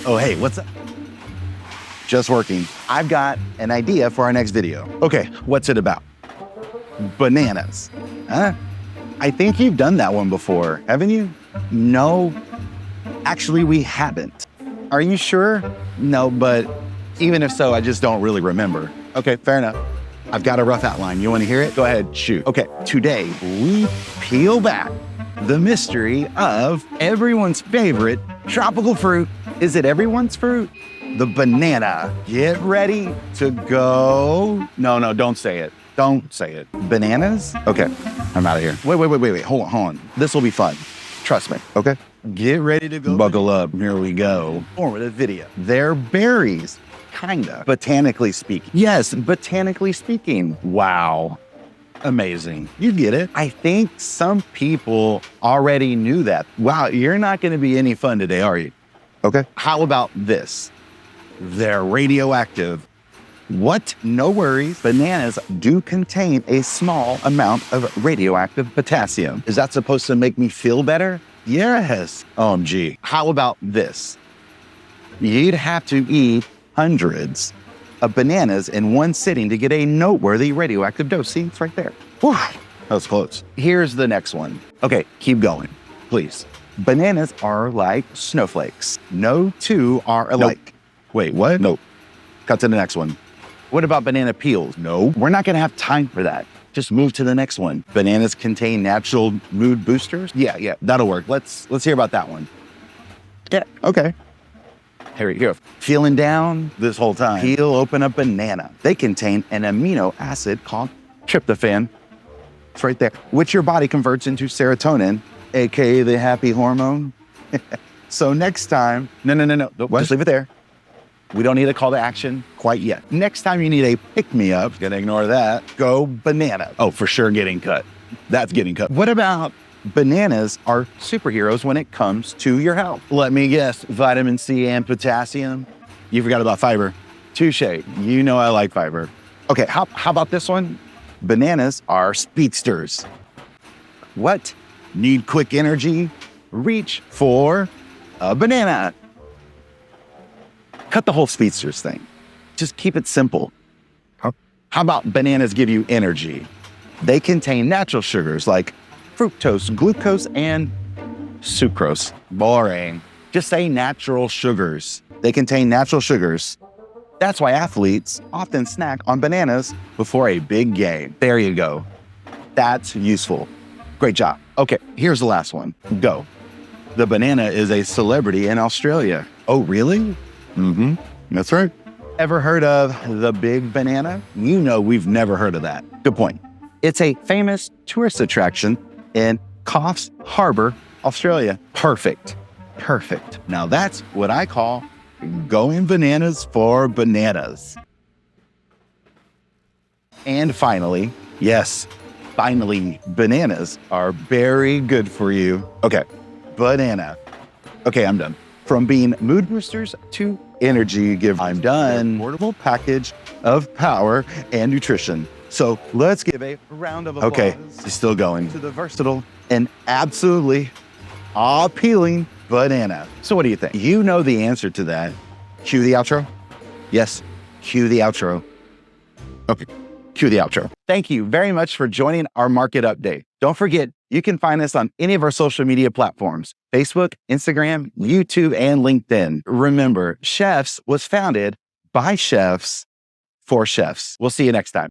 Oh, hey, what's up? Just working. I've got an idea for our next video. Okay, what's it about? Bananas. Huh? I think you've done that one before, haven't you? No, actually we haven't. Are you sure? No, but even if so, I just don't really remember. Okay, fair enough. I've got a rough outline. You want to hear it? Go ahead, shoot. Okay, today we peel back the mystery of everyone's favorite tropical fruit. Is it everyone's fruit? The banana. Get ready to go. No, don't say it. Don't say it. Bananas? Okay, I'm out of here. Wait. Hold on. This will be fun. Trust me, okay? Get ready to go. Buckle up. Here we go. Formative video. They're berries. Kinda. Botanically speaking. Yes, botanically speaking. Wow. Amazing. You get it. I think some people already knew that. Wow, you're not going to be any fun today, are you? Okay. How about this? They're radioactive. What? No worries. Bananas do contain a small amount of radioactive potassium. Is that supposed to make me feel better? Yes. OMG. How about this? You'd have to eat hundreds of bananas in one sitting to get a noteworthy radioactive dose. See, it's right there. Whew, that was close. Here's the next one. Okay, keep going, please. Bananas are like snowflakes. No two are alike. Nope. Wait, what? Nope. Cut to the next one. What about banana peels? No, we're not gonna have time for that. Just move to the next one. Bananas contain natural mood boosters? Yeah, that'll work. Let's hear about that one. Yeah, okay. Here we go. Feeling down this whole time? Peel open a banana. They contain an amino acid called tryptophan. It's right there, which your body converts into serotonin, AKA the happy hormone. So next time, no. What? Just leave it there. We don't need a call to action quite yet. Next time you need a pick-me-up, gonna ignore that, go banana. Oh, for sure getting cut. That's getting cut. What about bananas are superheroes when it comes to your health? Let me guess, vitamin C and potassium? You forgot about fiber. Touche, you know I like fiber. Okay, how about this one? Bananas are speedsters. What? Need quick energy? Reach for a banana. Cut the whole speedsters thing. Just keep it simple. How about bananas give you energy? They contain natural sugars like fructose, glucose, and sucrose. Boring. Just say natural sugars. They contain natural sugars. That's why athletes often snack on bananas before a big game. There you go. That's useful. Great job. Okay, here's the last one. Go. The banana is a celebrity in Australia. Oh, really? Mm-hmm. That's right. Ever heard of the big banana? You know we've never heard of that. Good point. It's a famous tourist attraction in Coffs Harbour, Australia. Perfect. Now that's what I call going bananas for bananas. And finally, yes, bananas are very good for you. Okay, banana. Okay, I'm done. From being mood boosters to energy give, I'm done. Portable package of power and nutrition. So let's give a round of applause. Okay, he's still going. To the versatile and absolutely appealing banana. So what do you think? You know the answer to that. Cue the outro? Yes, cue the outro. Okay, cue the outro. Thank you very much for joining our market update. Don't forget, you can find us on any of our social media platforms: Facebook, Instagram, YouTube, and LinkedIn. Remember, Chefs was founded by chefs for chefs. We'll see you next time.